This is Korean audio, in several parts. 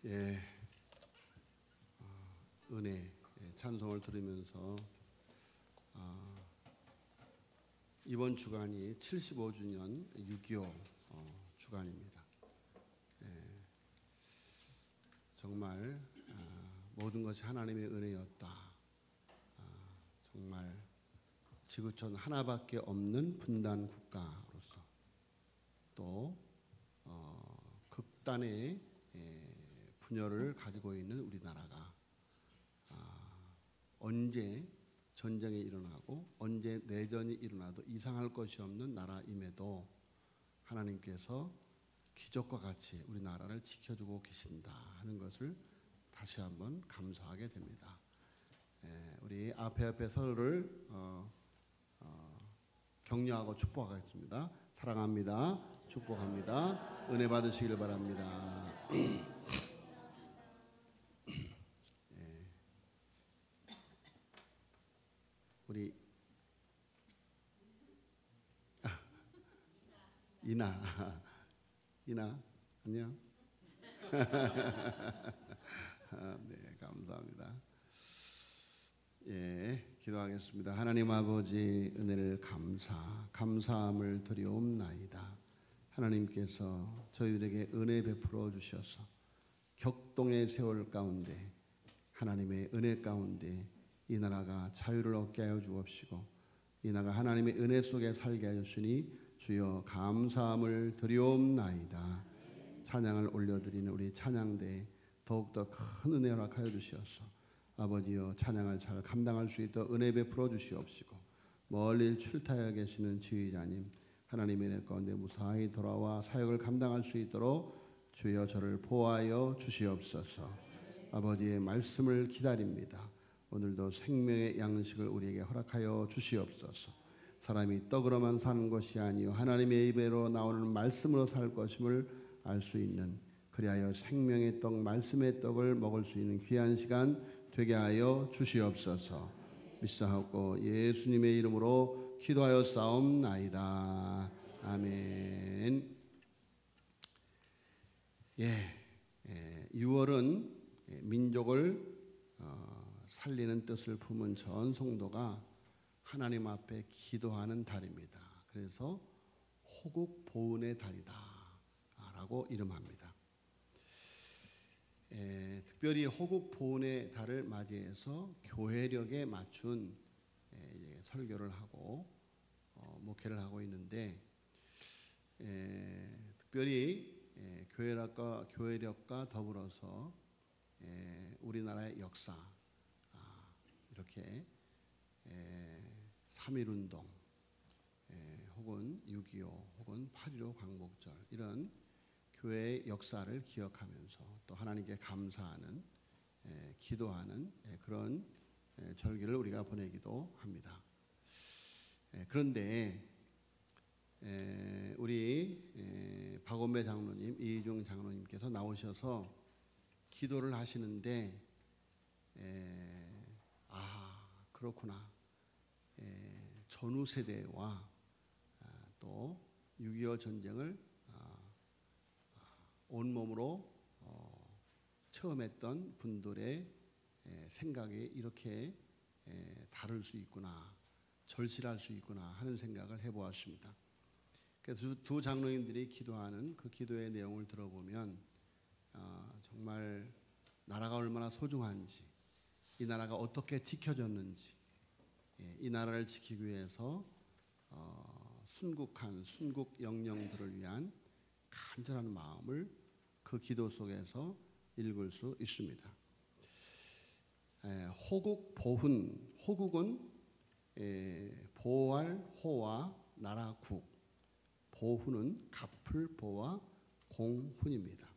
예, 은혜 찬송을 들으면서 이번 주간이 75주년 6.25 주간입니다. 정말 모든 것이 하나님의 은혜였다. 정말 지구촌 하나밖에 없는 분단 국가로서 또 극단의 분열을 가지고 있는 우리나라가 언제 전쟁이 일어나고 언제 내전이 일어나도 이상할 것이 없는 나라임에도 하나님께서 기적과 같이 우리나라를 지켜주고 계신다 하는 것을 다시 한번 감사하게 됩니다. 우리 앞에 서로를 격려하고 축복하겠습니다. 사랑합니다. 축복합니다. 은혜 받으시길 바랍니다. 우리 이나 안녕. 네, 감사합니다. 기도하겠습니다. 하나님 아버지 은혜를 감사함을 드리옵나이다. 하나님께서 저희들에게 은혜 베풀어 주셔서 격동의 세월 가운데 하나님의 은혜 가운데 이 나라가 자유를 얻게 하여 주옵시고 이 나라가 하나님의 은혜 속에 살게 하여 주시니 주여 감사함을 드리옵나이다. 찬양을 올려드리는 우리 찬양대에 더욱더 큰 은혜 허락하여 주시옵소서. 아버지여 찬양을 잘 감당할 수 있도록 은혜 베풀어 주시옵시고 멀리 출타하여 계시는 지휘자님 하나님의 은혜 가운데 무사히 돌아와 사역을 감당할 수 있도록 주여 저를 보호하여 주시옵소서. 아버지의 말씀을 기다립니다. 오늘도 생명의 양식을 우리에게 허락하여 주시옵소서. 사람이 떡으로만 사는 것이 아니요 하나님의 입에로 나오는 말씀으로 살 것임을 알 수 있는 그리하여 생명의 떡 말씀의 떡을 먹을 수 있는 귀한 시간 되게 하여 주시옵소서. 믿사옵고 예수님의 이름으로 기도하여 싸움나이다. 아멘. 6월은 민족을 살리는 뜻을 품은 전 성도가 하나님 앞에 기도하는 달입니다. 그래서 호국 보훈의 달이다 라고 이름합니다. 특별히 호국 보훈의 달을 맞이해서 교회력에 맞춘 설교를 하고 목회를 하고 있는데 특별히 교회력과 더불어서 우리나라의 역사 이렇게 3.1운동 혹은 6.25 혹은 8.15 광복절 이런 교회의 역사를 기억하면서 또 하나님께 감사하는 기도하는 그런 절기를 우리가 보내기도 합니다. 그런데 우리 박원배 장로님, 이희중 장로님께서 나오셔서 기도를 하시는데 그렇구나. 전후 세대와 또 6.25 전쟁을 온몸으로 체험했던 분들의 생각이 이렇게 다를 수 있구나, 절실할 수 있구나 하는 생각을 해보았습니다. 그래서 두 장로님들이 기도하는 그 기도의 내용을 들어보면 정말 나라가 얼마나 소중한지, 이 나라가 어떻게 지켜졌는지, 이 나라를 지키기 위해서 순국한 순국 영령들을 위한 간절한 마음을 그 기도 속에서 읽을 수 있습니다. 호국 보훈, 호국은 보호할 호와 나라 국, 보훈은 갚을 보와 공훈입니다.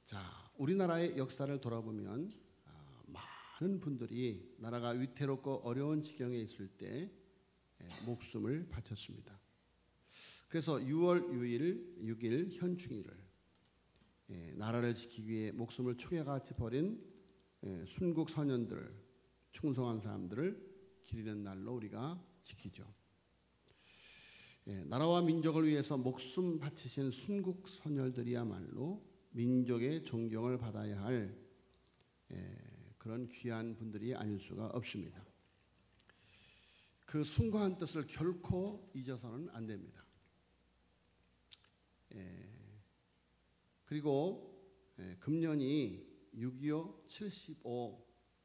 자, 우리나라의 역사를 돌아보면 많은 분들이 나라가 위태롭고 어려운 지경에 있을 때 목숨을 바쳤습니다. 그래서 6월 6일 현충일을 나라를 지키기 위해 목숨을 초계같이 버린 순국 선현들, 충성한 사람들을 기리는 날로 우리가 지키죠. 나라와 민족을 위해서 목숨 바치신 순국 선열들이야말로 민족의 존경을 받아야 할 그런 귀한 분들이 아닐 수가 없습니다. 그 숭고한 뜻을 결코 잊어서는 안 됩니다. 그리고 금년이 6.25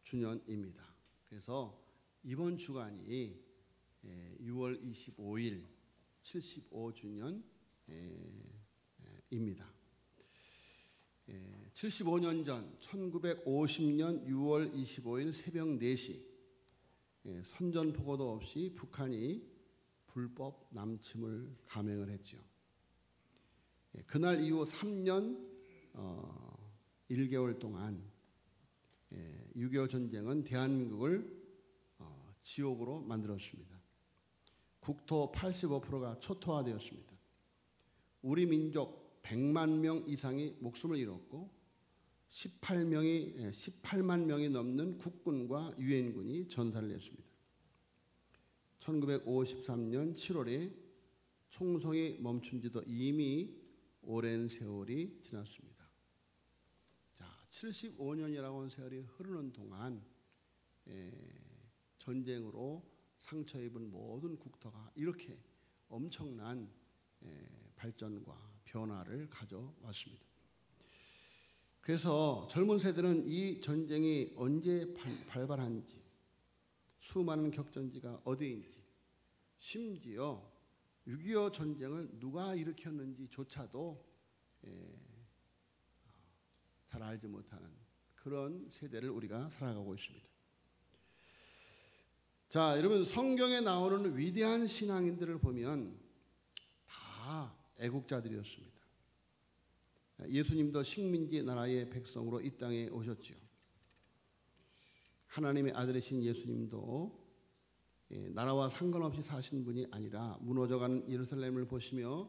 75주년입니다. 그래서 이번 주간이 6월 25일 75주년입니다. 75년 전 1950년 6월 25일 새벽 4시 선전포고도 없이 북한이 불법 남침을 감행을 했죠. 그날 이후 3년 1개월 동안 6.25 전쟁은 대한민국을 지옥으로 만들었습니다. 국토 85%가 초토화되었습니다. 우리 민족 100만 명 이상이 목숨을 잃었고 18만 명이 넘는 국군과 유엔군이 전사를 했습니다. 1953년 7월에 총성이 멈춘 지도 이미 오랜 세월이 지났습니다. 자, 75년이라고 하는 세월이 흐르는 동안 전쟁으로 상처 입은 모든 국토가 이렇게 엄청난 발전과 변화를 가져왔습니다. 그래서 젊은 세대는 이 전쟁이 언제 발발한지, 수많은 격전지가 어디인지, 심지어 6.25 전쟁을 누가 일으켰는지조차도 잘 알지 못하는 그런 세대를 우리가 살아가고 있습니다. 자, 여러분, 성경에 나오는 위대한 신앙인들을 보면 다 애국자들이었습니다. 예수님도 식민지 나라의 백성으로 이 땅에 오셨죠. 하나님의 아들이신 예수님도 나라와 상관없이 사신 분이 아니라 무너져가는 예루살렘을 보시며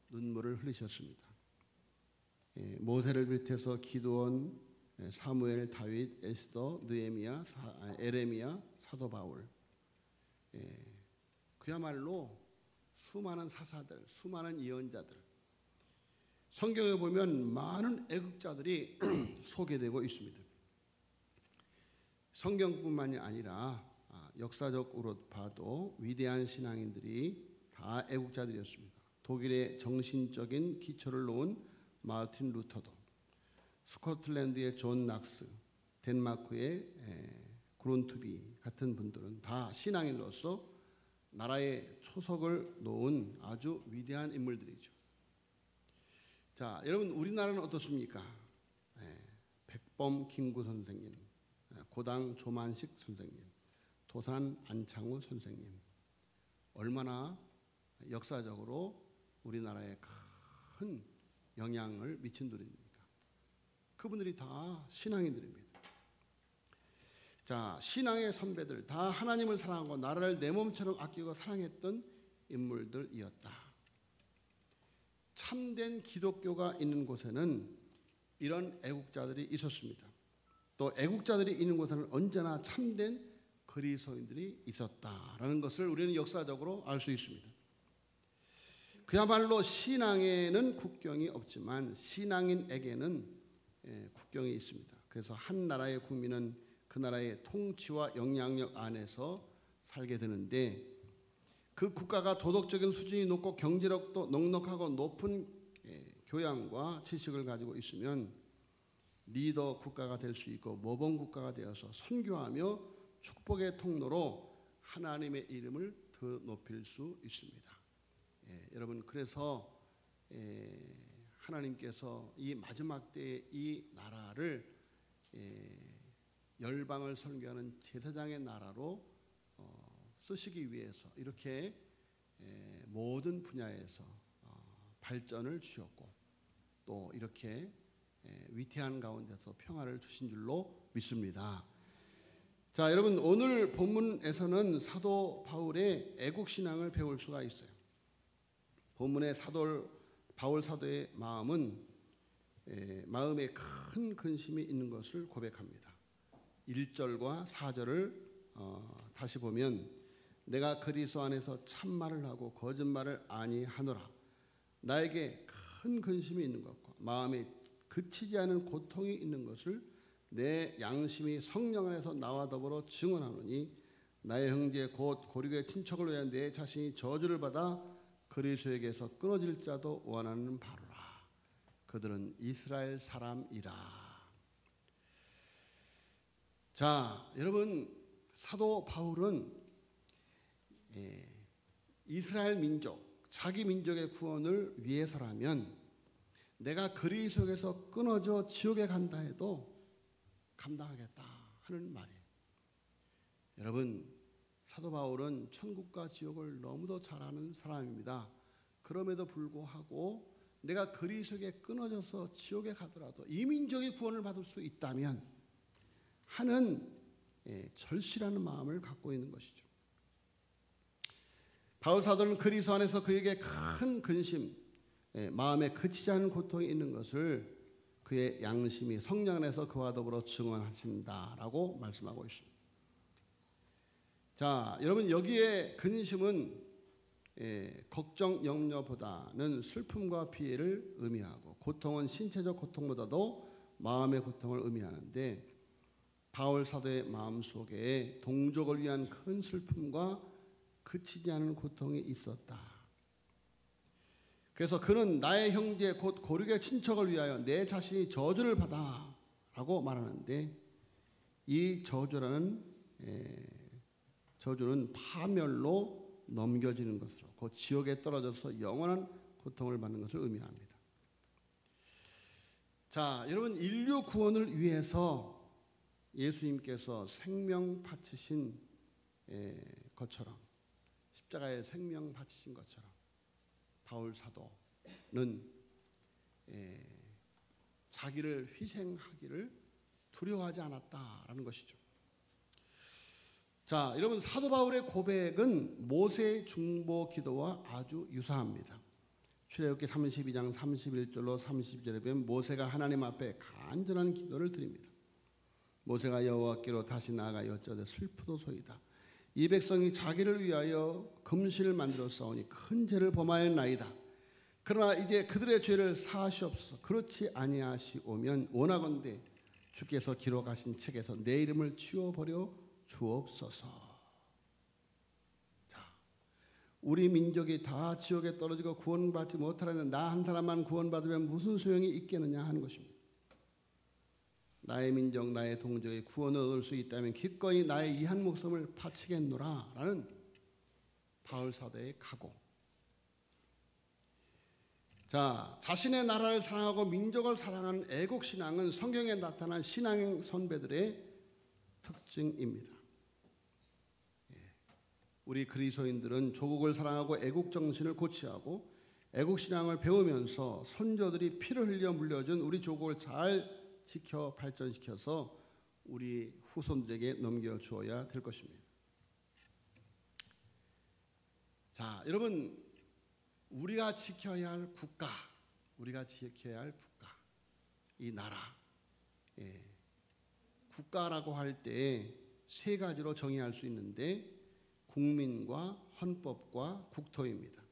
눈물을 흘리셨습니다. 모세를 비롯해서 기드온, 사무엘, 다윗, 에스더, 느헤미야, 에레미야, 사도 바울, 그야말로 수많은 사사들, 수많은 예언자들, 성경에 보면 많은 애국자들이 소개되고 있습니다. 성경뿐만이 아니라 역사적으로 봐도 위대한 신앙인들이 다 애국자들이었습니다. 독일의 정신적인 기초를 놓은 마르틴 루터도, 스코틀랜드의 존 낙스, 덴마크의 그룬투비 같은 분들은 다 신앙인으로서 나라의 초석을 놓은 아주 위대한 인물들이죠. 자, 여러분, 우리나라는 어떻습니까? 백범 김구 선생님, 고당 조만식 선생님, 도산 안창호 선생님, 얼마나 역사적으로 우리나라에 큰 영향을 미친 분입니까? 그분들이 다 신앙인들입니다. 자, 신앙의 선배들, 다 하나님을 사랑하고 나라를 내 몸처럼 아끼고 사랑했던 인물들이었다. 참된 기독교가 있는 곳에는 이런 애국자들이 있었습니다. 또 애국자들이 있는 곳에는 언제나 참된 그리스도인들이 있었다라는 것을 우리는 역사적으로 알 수 있습니다. 그야말로 신앙에는 국경이 없지만 신앙인에게는 국경이 있습니다. 그래서 한 나라의 국민은 그 나라의 통치와 영향력 안에서 살게 되는데, 그 국가가 도덕적인 수준이 높고 경제력도 넉넉하고 높은 교양과 지식을 가지고 있으면 리더 국가가 될 수 있고 모범 국가가 되어서 선교하며 축복의 통로로 하나님의 이름을 더 높일 수 있습니다. 여러분, 그래서 하나님께서 이 마지막 때의 이 나라를 열방을 선교하는 제사장의 나라로 쓰시기 위해서 이렇게 모든 분야에서 발전을 주셨고 또 이렇게 위태한 가운데서 평화를 주신 줄로 믿습니다. 자, 여러분, 오늘 본문에서는 사도 바울의 애국신앙을 배울 수가 있어요. 본문의 바울 사도의 마음에 큰 근심이 있는 것을 고백합니다. 1절과 4절을 다시 보면, 내가 그리스도 안에서 참말을 하고 거짓말을 아니하노라. 나에게 큰 근심이 있는 것과 마음에 그치지 않은 고통이 있는 것을 내 양심이 성령 안에서 나와 더불어 증언하노니 나의 형제 곧 고륙의 친척을 위하여 내 자신이 저주를 받아 그리스도에게서 끊어질지라도 원하는 바로라. 그들은 이스라엘 사람이라. 자, 여러분, 사도 바울은 이스라엘 민족, 자기 민족의 구원을 위해서라면 내가 그리스도에게서 끊어져 지옥에 간다 해도 감당하겠다 하는 말이에요. 여러분, 사도 바울은 천국과 지옥을 너무도 잘 아는 사람입니다. 그럼에도 불구하고 내가 그리스도에게 끊어져서 지옥에 가더라도 이 민족이 구원을 받을 수 있다면 하는 절실한 마음을 갖고 있는 것이죠. 바울 사도는 그리스도 안에서 그에게 큰 근심, 마음에 그치지 않은 고통이 있는 것을 그의 양심이 성령 안에서 그와 더불어 증언하신다라고 말씀하고 있습니다. 자, 여러분, 여기에 근심은 걱정, 염려보다는 슬픔과 피해를 의미하고, 고통은 신체적 고통보다도 마음의 고통을 의미하는데, 바울 사도의 마음속에 동족을 위한 큰 슬픔과 그치지 않은 고통이 있었다. 그래서 그는 나의 형제 곧 고륙의 친척을 위하여 내 자신이 저주를 받아 라고 말하는데, 이 저주는 파멸로 넘겨지는 것으로, 그 지옥에 떨어져서 영원한 고통을 받는 것을 의미합니다. 자, 여러분, 인류 구원을 위해서 예수님께서 생명 바치신 것처럼, 십자가에 생명 바치신 것처럼 바울 사도는 자기를 희생하기를 두려워하지 않았다라는 것이죠. 자, 여러분, 사도 바울의 고백은 모세의 중보 기도와 아주 유사합니다. 출애굽기 32장 31절로 32절에 보면 모세가 하나님 앞에 간절한 기도를 드립니다. 모세가 여호와께로 다시 나아가 여짜되 슬프도소이다. 이 백성이 자기를 위하여 금신을 만들어 싸우니 큰 죄를 범하였나이다. 그러나 이제 그들의 죄를 사하시옵소서. 그렇지 아니하시오면 원하건대 주께서 기록하신 책에서 내 이름을 지워버려 주옵소서. 자, 우리 민족이 다 지옥에 떨어지고 구원받지 못하려는 나 한 사람만 구원받으면 무슨 소용이 있겠느냐 하는 것입니다. 나의 민족, 나의 동족이 구원을 얻을 수 있다면 기꺼이 나의 이 한 목숨을 바치겠노라 라는 바울 사도의 각오. 자, 자신의 나라를 사랑하고 민족을 사랑하는 애국신앙은 성경에 나타난 신앙 선배들의 특징입니다. 우리 그리스도인들은 조국을 사랑하고 애국정신을 고취하고 애국신앙을 배우면서 선조들이 피를 흘려 물려준 우리 조국을 잘 지켜 발전시켜서 우리 후손들에게 넘겨주어야 될 것입니다. 자, 여러분, 우리가 지켜야 할 국가, 우리가 지켜야 할 국가, 이 나라, 국가라고 할 때 세 가지로 정의할 수 있는데 국민과 헌법과 국토입니다.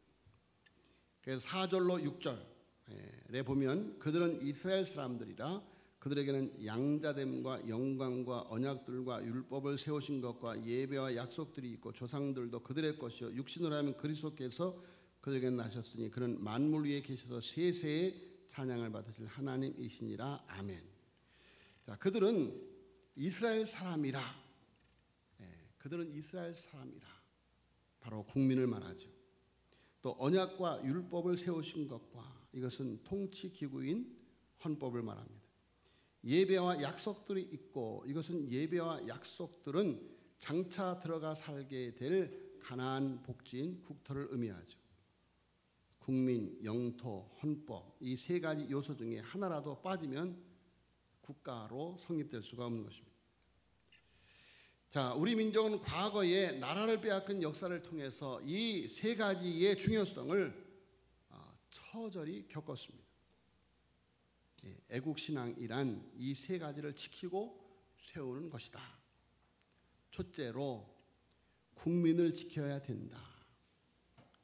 그래서 4절로 6절에 보면 그들은 이스라엘 사람들이라 그들에게는 양자됨과 영광과 언약들과 율법을 세우신 것과 예배와 약속들이 있고 조상들도 그들의 것이요 육신으로 하면 그리스도께서 그들에게 나셨으니 그는 만물 위에 계셔서 세세의 찬양을 받으실 하나님이시니라. 아멘. 자, 그들은 이스라엘 사람이라. 그들은 이스라엘 사람이라. 바로 국민을 말하죠. 또 언약과 율법을 세우신 것과 이것은 통치 기구인 헌법을 말합니다. 예배와 약속들이 있고 이것은 예배와 약속들은 장차 들어가 살게 될 가나안 복지인 국토를 의미하죠. 국민, 영토, 헌법 이 세 가지 요소 중에 하나라도 빠지면 국가로 성립될 수가 없는 것입니다. 자, 우리 민족은 과거에 나라를 빼앗긴 역사를 통해서 이 세 가지의 중요성을 처절히 겪었습니다. 애국신앙이란 이 세 가지를 지키고 세우는 것이다. 첫째로 국민을 지켜야 된다.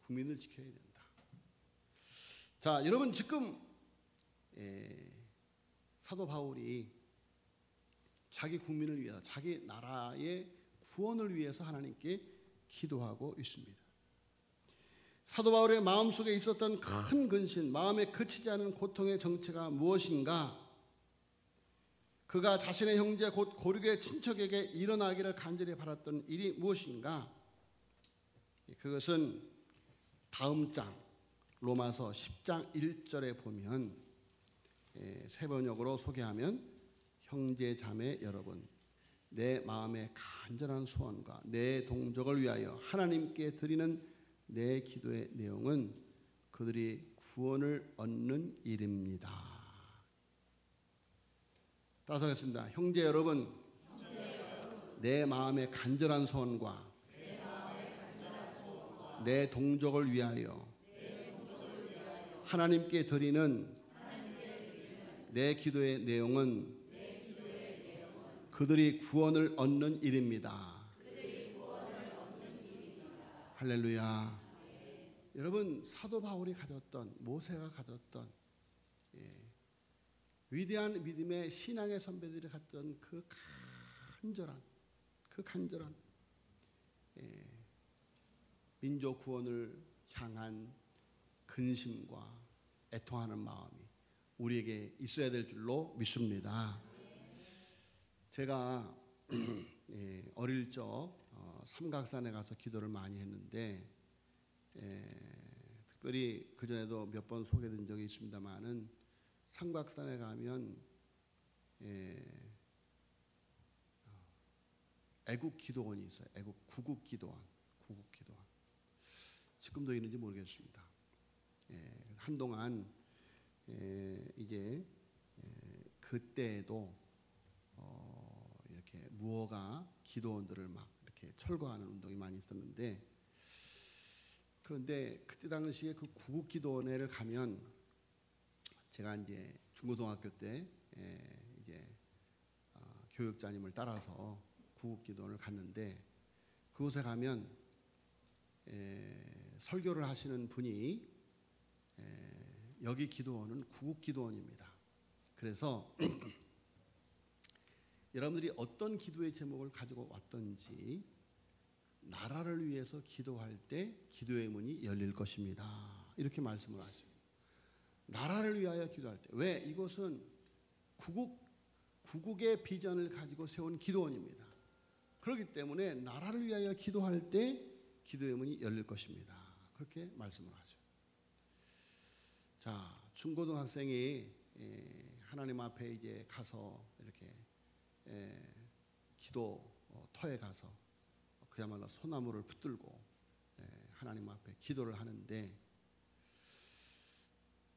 국민을 지켜야 된다. 자, 여러분 지금 사도 바울이 자기 국민을 위해서, 자기 나라의 구원을 위해서 하나님께 기도하고 있습니다. 사도 바울의 마음속에 있었던 큰 근심, 마음에 그치지 않은 고통의 정체가 무엇인가? 그가 자신의 형제 곧 고륙의 친척에게 일어나기를 간절히 바랐던 일이 무엇인가? 그것은 다음 장 로마서 10장 1절에 보면 세 번역으로 소개하면, 형제 자매 여러분, 내 마음의 간절한 소원과 내 동족을 위하여 하나님께 드리는 내 기도의 내용은 그들이 구원을 얻는 일입니다. 따라서 하겠습니다. 형제 여러분, 내 마음의 간절한 소원과 내 동족을 위하여 하나님께 드리는 내 기도의 내용은 그들이 구원을 얻는 일입니다. 할렐루야. 여러분, 사도 바울이 가졌던, 모세가 가졌던 위대한 믿음의 신앙의 선배들이 갖던 그 간절한 민족 구원을 향한 근심과 애통하는 마음이 우리에게 있어야 될 줄로 믿습니다. 제가 어릴 적 삼각산에 가서 기도를 많이 했는데, 특별히 그전에도 몇 번 소개된 적이 있습니다만은, 삼각산에 가면 애국 기도원이 있어요. 애국 구국 기도원. 지금도 있는지 모르겠습니다. 한동안 이제 그때에도 이렇게 무허가 기도원들을 막 이렇게 철거하는 운동이 많이 있었는데, 그런데 그때 당시에 그 구국 기도원회를 가면, 제가 이제 중고등학교 때 이제 교육자님을 따라서 구국 기도원을 갔는데, 그곳에 가면 설교를 하시는 분이 여기 기도원은 구국 기도원입니다. 그래서 여러분들이 어떤 기도의 제목을 가지고 왔든지 나라를 위해서 기도할 때 기도의 문이 열릴 것입니다. 이렇게 말씀을 하죠. 나라를 위하여 기도할 때. 왜? 이것은 구국의 비전을 가지고 세운 기도원입니다. 그렇기 때문에 나라를 위하여 기도할 때 기도의 문이 열릴 것입니다. 그렇게 말씀을 하죠. 자, 중고등학생이 하나님 앞에 이제 가서 이렇게 기도터에 가서 그야말로 소나무를 붙들고 하나님 앞에 기도를 하는데,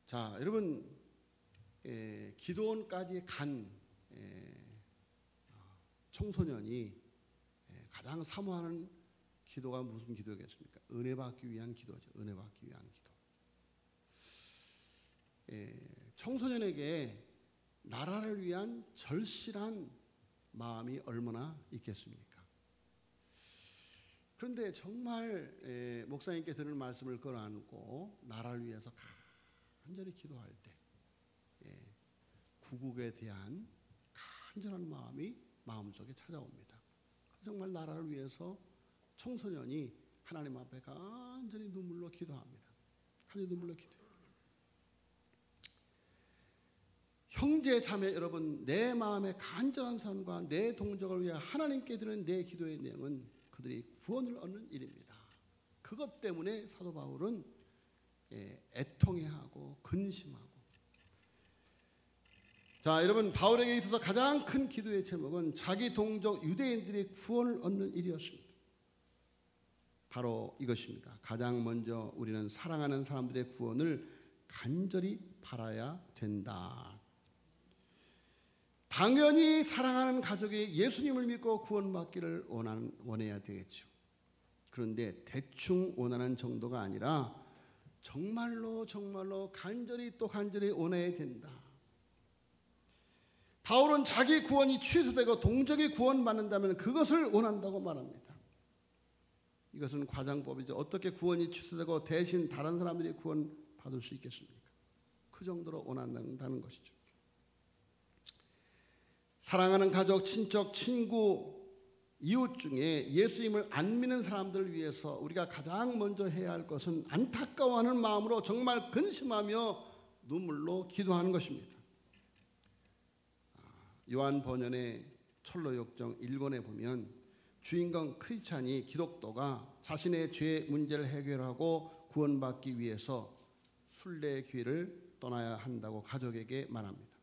자, 여러분, 기도원까지 간 청소년이 가장 사모하는 기도가 무슨 기도겠습니까? 은혜 받기 위한 기도죠. 은혜 받기 위한 기도. 청소년에게 나라를 위한 절실한 마음이 얼마나 있겠습니까? 그런데 정말 목사님께 드리는 말씀을 끌어안고 나라를 위해서 간절히 기도할 때 구국에 대한 간절한 마음이 마음속에 찾아옵니다. 정말 나라를 위해서 청소년이 하나님 앞에 간절히 눈물로 기도합니다. 간절히 눈물로 기도해요. 형제 자매 여러분, 내 마음의 간절한 삶과 내 동족을 위해 하나님께 드리는 내 기도의 내용은 그들이 구원을 얻는 일입니다. 그것 때문에 사도 바울은 애통해하고 근심하고. 자, 여러분, 바울에게 있어서 가장 큰 기도의 제목은 자기 동족 유대인들이 구원을 얻는 일이었습니다. 바로 이것입니다. 가장 먼저 우리는 사랑하는 사람들의 구원을 간절히 바라야 된다. 당연히 사랑하는 가족이 예수님을 믿고 구원받기를 원해야 되겠죠. 그런데 대충 원하는 정도가 아니라 정말로 간절히 원해야 된다. 바울은 자기 구원이 취소되고 동족이 구원받는다면 그것을 원한다고 말합니다. 이것은 과장법이죠. 어떻게 구원이 취소되고 대신 다른 사람들이 구원받을 수 있겠습니까? 그 정도로 원한다는 것이죠. 사랑하는 가족, 친척, 친구, 이웃 중에 예수님을 안 믿는 사람들을 위해서 우리가 가장 먼저 해야 할 것은 안타까워하는 마음으로 정말 근심하며 눈물로 기도하는 것입니다. 요한 번연의 철로역정 1권에 보면 주인공 크리스찬이 기독도가 자신의 죄 문제를 해결하고 구원받기 위해서 순례길을 떠나야 한다고 가족에게 말합니다.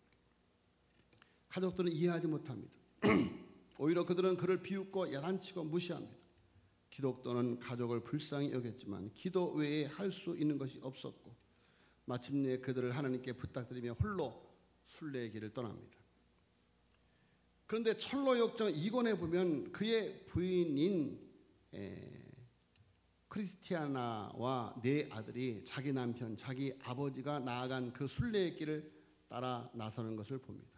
가족들은 이해하지 못합니다. 오히려 그들은 그를 비웃고 야단치고 무시합니다. 기독도는 가족을 불쌍히 여겼지만 기도 외에 할 수 있는 것이 없었고 마침내 그들을 하나님께 부탁드리며 홀로 순례의 길을 떠납니다. 그런데 철로역정 2권에 보면 그의 부인인 크리스티아나와 네 아들이 자기 남편, 자기 아버지가 나아간 그 순례의 길을 따라 나서는 것을 봅니다.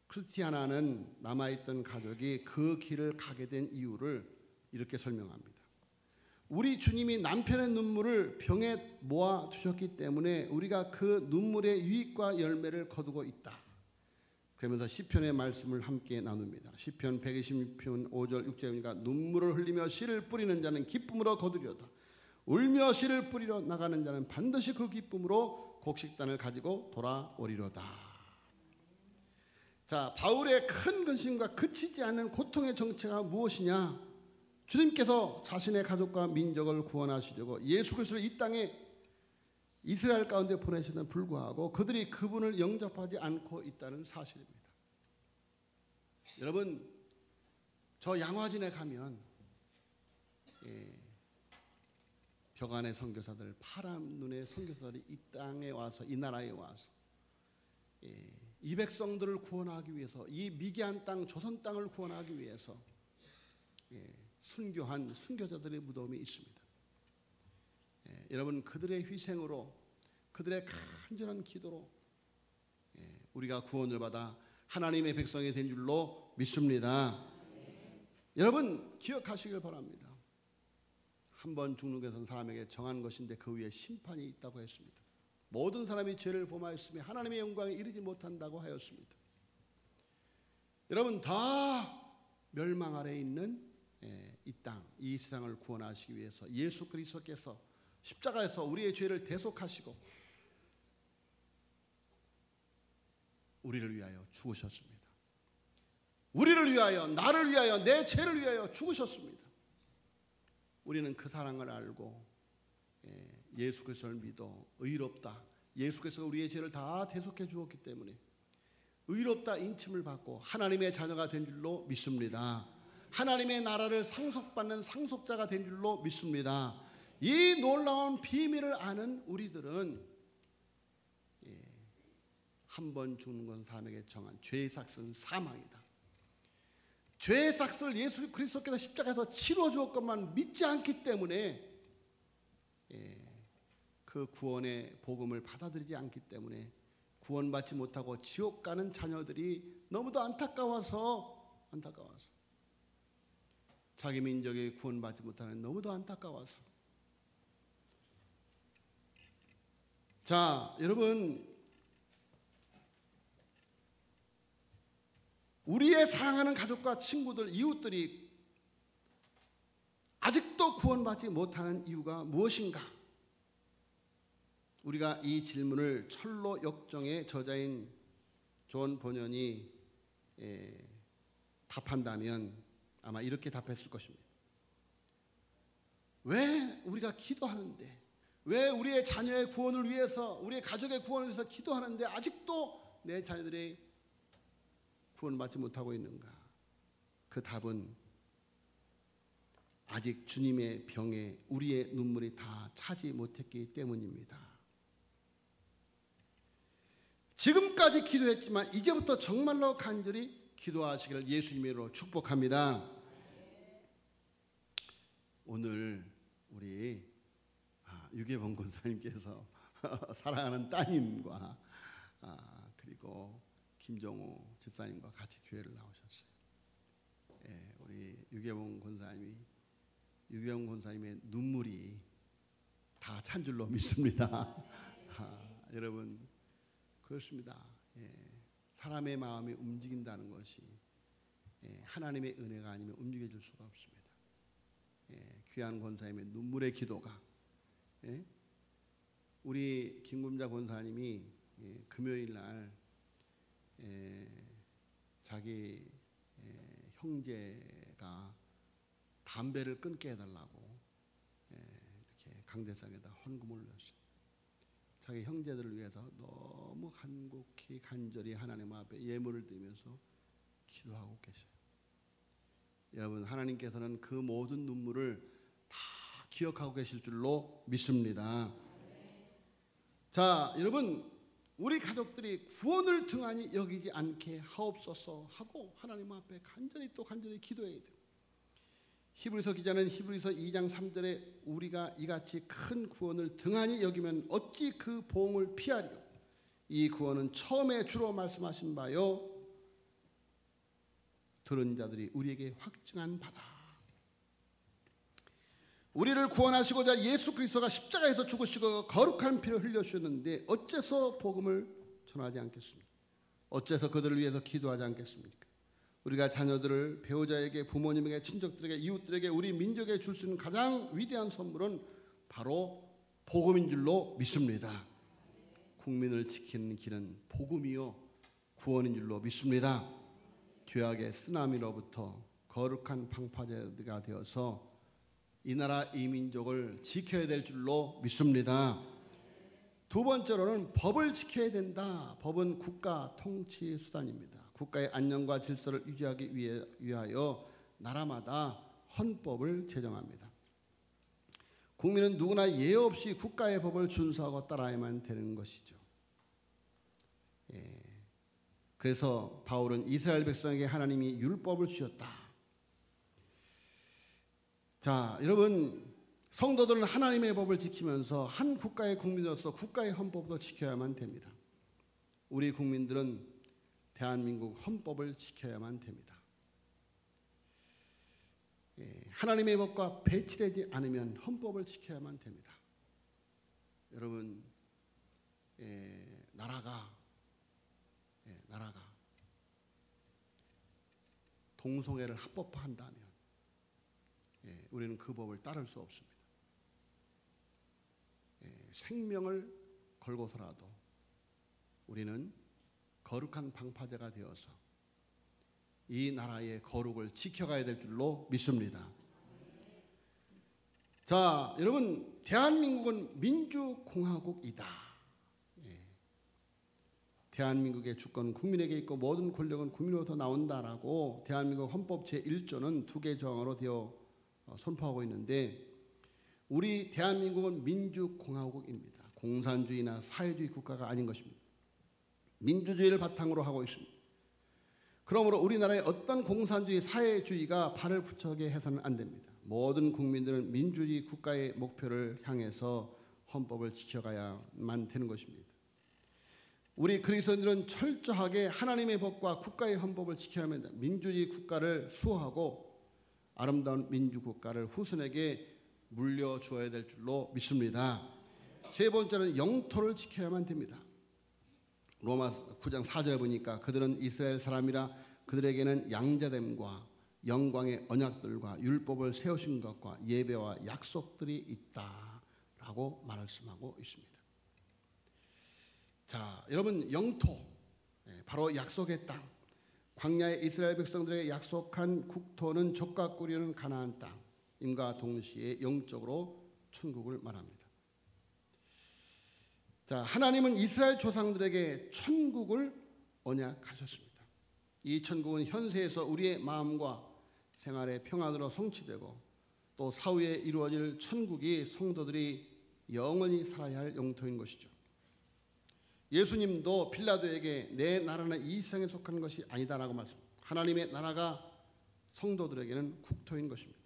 크리스티아나는 남아있던 가족이 그 길을 가게 된 이유를 이렇게 설명합니다. 우리 주님이 남편의 눈물을 병에 모아 두셨기 때문에 우리가 그 눈물의 유익과 열매를 거두고 있다. 그러면서 시편의 말씀을 함께 나눕니다. 시편 126편 5절 6절이니까 눈물을 흘리며 씨를 뿌리는 자는 기쁨으로 거두리로다. 울며 씨를 뿌리러 나가는 자는 반드시 그 기쁨으로 곡식단을 가지고 돌아오리로다. 자, 바울의 큰 근심과 그치지 않는 고통의 정체가 무엇이냐? 주님께서 자신의 가족과 민족을 구원하시려고 예수 그리스도를 이 땅에 이스라엘 가운데 보내시는 불구하고 그들이 그분을 영접하지 않고 있다는 사실입니다. 여러분, 저 양화진에 가면 벽안의 선교사들, 파란 눈의 선교사들이 이 땅에 와서, 이 나라에 와서 이 백성들을 구원하기 위해서, 이 미개한 땅, 조선 땅을 구원하기 위해서 순교한 순교자들의 무덤이 있습니다. 여러분, 그들의 희생으로, 그들의 간절한 기도로 우리가 구원을 받아 하나님의 백성이 된 줄로 믿습니다. 여러분, 기억하시길 바랍니다. 한 번 죽는 것은 사람에게 정한 것인데 그 위에 심판이 있다고 했습니다. 모든 사람이 죄를 범하였으며 하나님의 영광에 이르지 못한다고 하였습니다. 여러분, 다 멸망 아래에 있는 이 땅, 이 세상을 구원하시기 위해서 예수 그리스도께서 십자가에서 우리의 죄를 대속하시고 우리를 위하여 죽으셨습니다. 우리를 위하여, 나를 위하여, 내 죄를 위하여 죽으셨습니다. 우리는 그 사랑을 알고 예수 그리스도를 믿어 의롭다, 예수 그리스도가 우리의 죄를 다 대속해 주었기 때문에 의롭다 인침을 받고 하나님의 자녀가 된 줄로 믿습니다. 하나님의 나라를 상속받는 상속자가 된 줄로 믿습니다. 이 놀라운 비밀을 아는 우리들은 한 번 죽는 건 사람에게 정한 죄의 삭은 사망이다. 죄의 삭을 예수 그리스도께서 십자가에서 치러 주었건만 믿지 않기 때문에 그 구원의 복음을 받아들이지 않기 때문에 구원받지 못하고 지옥 가는 자녀들이 너무도 안타까워서 자기 민족이 구원받지 못하는, 너무도 안타까워서. 자, 여러분, 우리의 사랑하는 가족과 친구들, 이웃들이 아직도 구원받지 못하는 이유가 무엇인가? 우리가 이 질문을 철로 역정의 저자인 존 번연이 답한다면 아마 이렇게 답했을 것입니다. 왜 우리가 기도하는데, 왜 우리의 자녀의 구원을 위해서, 우리의 가족의 구원을 위해서 기도하는데 아직도 내 자녀들이 구원받지 못하고 있는가? 그 답은 아직 주님의 병에 우리의 눈물이 다 차지 못했기 때문입니다. 지금까지 기도했지만 이제부터 정말로 간절히 기도하시기를 예수님의 이름으로 축복합니다. 오늘 우리 유계범 권사님께서 사랑하는 따님과 그리고 김종우 집사님과 같이 교회를 나오셨어요. 우리 유계범 권사님의 눈물이 다 찬 줄로 믿습니다. 여러분, 그렇습니다. 사람의 마음이 움직인다는 것이 하나님의 은혜가 아니면 움직여질 수가 없습니다. 귀한 권사님의 눈물의 기도가, 우리 김금자 권사님이 금요일 날 자기 형제가 담배를 끊게 해달라고 이렇게 강대상에다 헌금을 올렸어요. 자기 형제들을 위해서 너무 간곡히 간절히 하나님 앞에 예물을 드리면서 기도하고 계셔요. 여러분, 하나님께서는 그 모든 눈물을 다 기억하고 계실 줄로 믿습니다. 자, 여러분, 우리 가족들이 구원을 등한히 여기지 않게 하옵소서 하고 하나님 앞에 간절히 또 간절히 기도해야 돼요. 히브리서 기자는 히브리서 2장 3절에 우리가 이같이 큰 구원을 등한히 여기면 어찌 그 보응을 피하리요. 이 구원은 처음에 주로 말씀하신 바요 들은 자들이 우리에게 확증한 바다. 우리를 구원하시고자 예수 그리스도가 십자가에서 죽으시고 거룩한 피를 흘려주셨는데 어째서 복음을 전하지 않겠습니까? 어째서 그들을 위해서 기도하지 않겠습니까? 우리가 자녀들을 배우자에게, 부모님에게, 친척들에게, 이웃들에게, 우리 민족에 줄 수 있는 가장 위대한 선물은 바로 복음인 줄로 믿습니다. 국민을 지키는 길은 복음이요 구원인 줄로 믿습니다. 죄악의 쓰나미로부터 거룩한 방파제가 되어서 이 나라 이 민족을 지켜야 될 줄로 믿습니다. 두 번째로는 법을 지켜야 된다. 법은 국가 통치 수단입니다. 국가의 안녕과 질서를 유지하기 위하여 나라마다 헌법을 제정합니다. 국민은 누구나 예외 없이 국가의 법을 준수하고 따라야만 되는 것이죠. 그래서 바울은 이스라엘 백성에게 하나님이 율법을 주셨다. 자, 여러분, 성도들은 하나님의 법을 지키면서 한 국가의 국민으로서 국가의 헌법도 지켜야만 됩니다. 우리 국민들은 대한민국 헌법을 지켜야만 됩니다. 하나님의 법과 배치되지 않으면 헌법을 지켜야만 됩니다. 여러분, 나라가 동성애를 합법화한다면 우리는 그 법을 따를 수 없습니다. 생명을 걸고서라도 우리는 거룩한 방파제가 되어서 이 나라의 거룩을 지켜가야 될 줄로 믿습니다. 자, 여러분, 대한민국은 민주공화국이다. 대한민국의 주권은 국민에게 있고 모든 권력은 국민으로부터 나온다라고 대한민국 헌법 제1조는 2개 조항으로 되어 선포하고 있는데, 우리 대한민국은 민주공화국입니다. 공산주의나 사회주의 국가가 아닌 것입니다. 민주주의를 바탕으로 하고 있습니다. 그러므로 우리나라의 어떤 공산주의, 사회주의가 발을 붙여게 해서는 안 됩니다. 모든 국민들은 민주주의 국가의 목표를 향해서 헌법을 지켜가야만 되는 것입니다. 우리 그리스도인들은 철저하게 하나님의 법과 국가의 헌법을 지켜야만 합니다. 민주주의 국가를 수호하고 아름다운 민주국가를 후손에게 물려주어야 될 줄로 믿습니다. 세 번째는 영토를 지켜야만 됩니다. 로마 9장 4절에 보니까 그들은 이스라엘 사람이라 그들에게는 양자됨과 영광의 언약들과 율법을 세우신 것과 예배와 약속들이 있다라고 말씀하고 있습니다. 자, 여러분, 영토, 바로 약속의 땅, 광야의 이스라엘 백성들에게 약속한 국토는 젖과 꿀이는 가나안 땅임과 동시에 영적으로 천국을 말합니다. 자, 하나님은 이스라엘 조상들에게 천국을 언약하셨습니다. 이 천국은 현세에서 우리의 마음과 생활의 평안으로 성취되고 또 사후에 이루어질 천국이 성도들이 영원히 살아야 할 영토인 것이죠. 예수님도 빌라도에게 내 나라는 이 세상에 속한 것이 아니다라고 말씀합니다. 하나님의 나라가 성도들에게는 국토인 것입니다.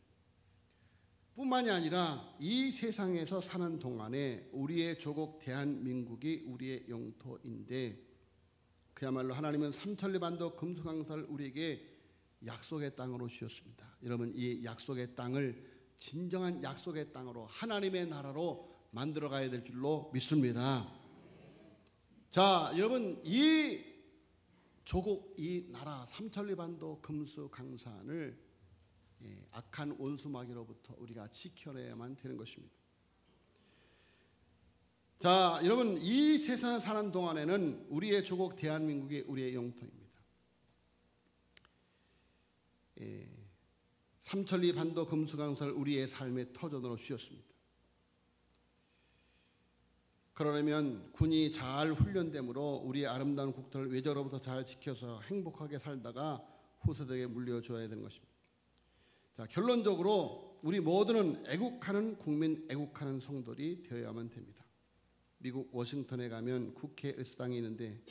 뿐만이 아니라 이 세상에서 사는 동안에 우리의 조국 대한민국이 우리의 영토인데, 그야말로 하나님은 삼천리반도 금수강산을 우리에게 약속의 땅으로 주셨습니다. 여러분, 이 약속의 땅을 진정한 약속의 땅으로 하나님의 나라로 만들어 가야 될 줄로 믿습니다. 자, 여러분, 이 조국 이 나라 삼천리반도 금수강산을 악한 원수마귀로부터 우리가 지켜내야만 되는 것입니다. 자, 여러분, 이 세상을 사는 동안에는 우리의 조국 대한민국이 우리의 영토입니다. 삼천리 반도 금수강산을 우리의 삶의 터전으로 주셨습니다. 그러려면 군이 잘 훈련됨으로 우리의 아름다운 국토를 외조로부터 잘 지켜서 행복하게 살다가 후세대에게 물려줘야 되는 것입니다. 자, 결론적으로 우리 모두는 애국하는 국민, 애국하는 성도들이 되어야만 됩니다. 미국 워싱턴에 가면 국회 의사당이 있는데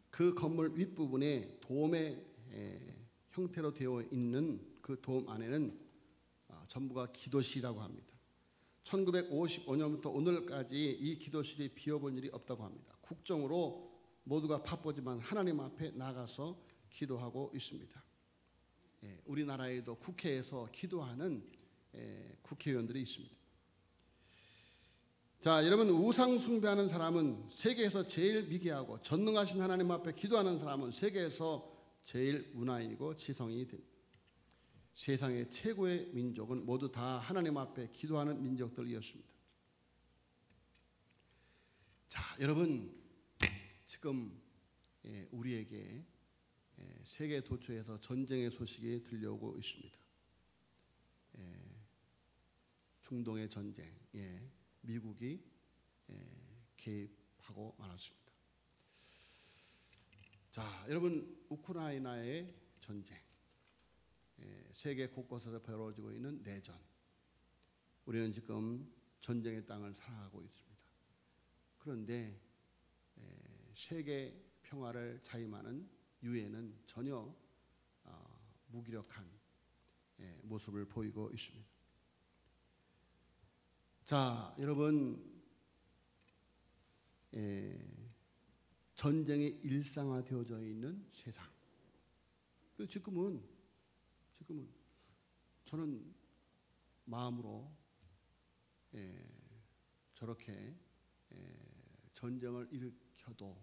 그 건물 윗부분에 돔의 형태로 되어 있는 그 돔 안에는 전부가 기도실이라고 합니다. 1955년부터 오늘까지 이 기도실이 비어본 일이 없다고 합니다. 국정으로 모두가 바쁘지만 하나님 앞에 나가서 기도하고 있습니다. 우리나라에도 국회에서 기도하는 국회의원들이 있습니다. 자, 여러분, 우상 숭배하는 사람은 세계에서 제일 미개하고 전능하신 하나님 앞에 기도하는 사람은 세계에서 제일 문화인이고 지성인이 됩니다. 세상의 최고의 민족은 모두 다 하나님 앞에 기도하는 민족들이었습니다. 자, 여러분, 지금 우리에게 세계 도처에서 전쟁의 소식이 들려오고 있습니다. 중동의 전쟁에 미국이 개입하고 말았습니다. 자, 여러분, 우크라이나의 전쟁, 세계 곳곳에서 벌어지고 있는 내전, 우리는 지금 전쟁의 땅을 살아가고 있습니다. 그런데 세계 평화를 자임하는 유엔은 전혀 무기력한 모습을 보이고 있습니다. 자, 여러분, 전쟁이 일상화되어져 있는 세상. 지금은 저는 마음으로 저렇게 전쟁을 일으켜도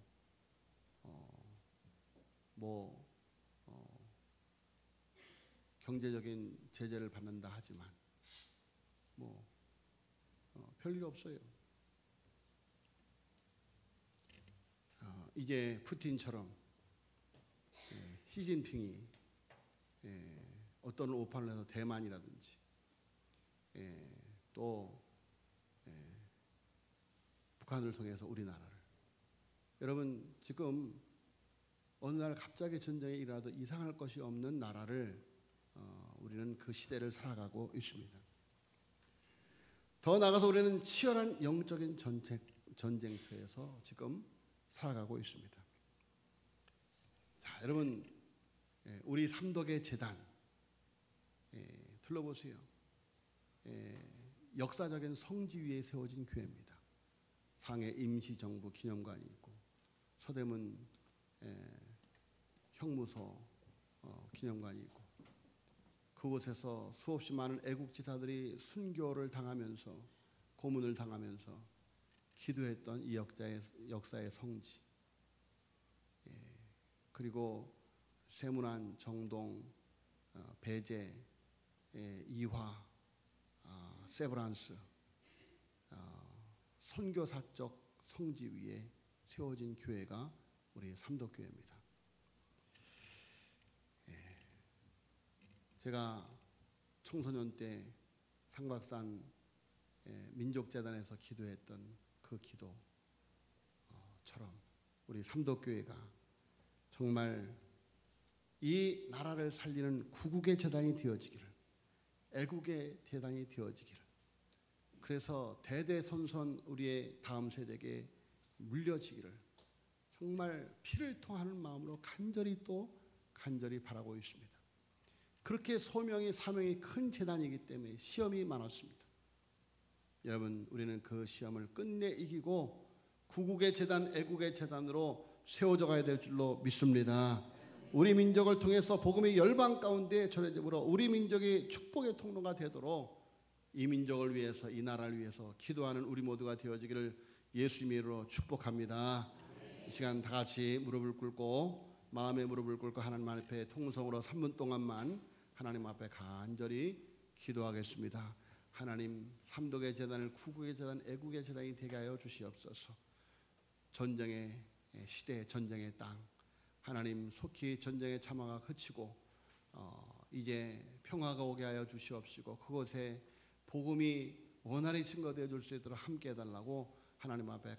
경제적인 제재를 받는다 하지만 별일 없어요. 이제 푸틴처럼 시진핑이 어떤 오판을 해서 대만이라든지 또 북한을 통해서 우리나라를, 여러분, 지금 어느 날 갑자기 전쟁이 일어나도 이상할 것이 없는 나라를 우리는 그 시대를 살아가고 있습니다. 더 나아가서 우리는 치열한 영적인 전쟁터에서 지금 살아가고 있습니다. 자, 여러분, 우리 삼덕의 재단 둘러보세요. 역사적인 성지 위에 세워진 교회입니다. 상해 임시정부 기념관이 있고 서대문 형무소 기념관이 있고, 그곳에서 수없이 많은 애국지사들이 순교를 당하면서 고문을 당하면서 기도했던 이 역사의 성지, 그리고 세문안, 정동, 배제, 이화, 세브란스 선교사적 성지 위에 세워진 교회가 우리 삼덕교회입니다. 제가 청소년 때 상박산 민족재단에서 기도했던 그 기도처럼 우리 삼덕교회가 정말 이 나라를 살리는 구국의 재단이 되어지기를, 애국의 재단이 되어지기를, 그래서 대대손손 우리의 다음 세대에게 물려지기를 정말 피를 통하는 마음으로 간절히 바라고 있습니다. 그렇게 소명이 사명이 큰 재단이기 때문에 시험이 많았습니다. 여러분, 우리는 그 시험을 끝내 이기고 구국의 재단, 애국의 재단으로 세워져 가야 될 줄로 믿습니다. 우리 민족을 통해서 복음이 열방 가운데 전해지므로 우리 민족이 축복의 통로가 되도록 이 민족을 위해서, 이 나라를 위해서 기도하는 우리 모두가 되어지기를 예수님의 이름으로 축복합니다. 이 시간 다 같이 무릎을 꿇고 마음의 무릎을 꿇고 하나님 앞에 통성으로 3분 동안만 하나님 앞에 간절히 기도하겠습니다. 하나님, 삼독의 재단을 구국의 재단, 애국의 재단이 되게 하여 주시옵소서. 전쟁의 시대, 전쟁의 땅, 하나님 속히 전쟁의 참화가 그치고 이제 평화가 오게 하여 주시옵시고 그곳에 복음이 원활히 증거되어 줄 수 있도록 함께 해달라고 하나님 앞에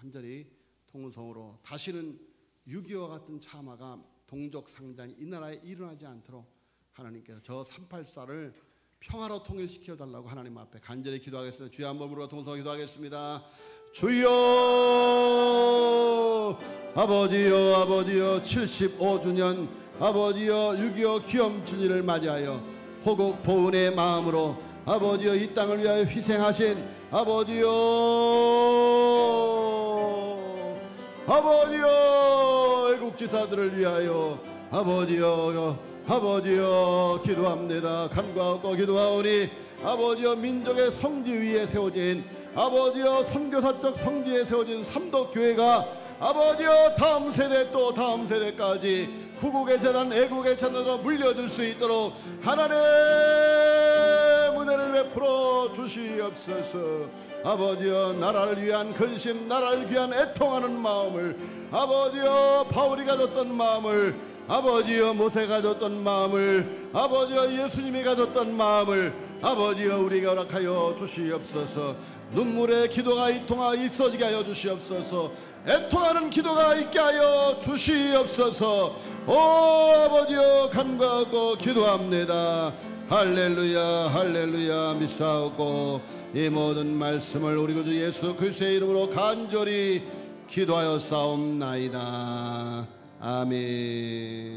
간절히 통성으로 다시는 6.25와 같은 참화가 동족상잔이 이 나라에 일어나지 않도록 하나님께서 저 384를 평화로 통일시켜 달라고 하나님 앞에 간절히 기도하겠습니다. 주여 한번 부르고 통성으로 기도하겠습니다. 주여, 아버지여, 아버지여, 75주년 아버지여 6.25 기념주일을 맞이하여 호국 보훈의 마음으로 아버지여 이 땅을 위하여 희생하신 아버지여, 아버지여 애국지사들을 위하여 아버지여 기도합니다. 간구하고 기도하오니 아버지여 민족의 성지 위에 세워진 아버지여 선교사적 성지에 세워진 삼독교회가 아버지여 다음 세대 또 다음 세대까지 구국의 재단 애국의 재단으로 물려줄 수 있도록 하나님의 은혜를 베풀어 주시옵소서. 아버지여 나라를 위한 근심, 나라를 위한 애통하는 마음을 아버지여 바울이 가졌던 마음을 아버지여 모세가 가졌던 마음을 아버지여 예수님이 가졌던 마음을 아버지여 우리가 허락하여 주시옵소서. 눈물의 기도가 있어지게 하여 주시옵소서. 애통하는 기도가 있게 하여 주시옵소서. 오 아버지여 간구하고 기도합니다. 할렐루야 할렐루야 믿사옵고 이 모든 말씀을 우리 구주 예수 그리스도의 이름으로 간절히 기도하여 싸움나이다. 아멘.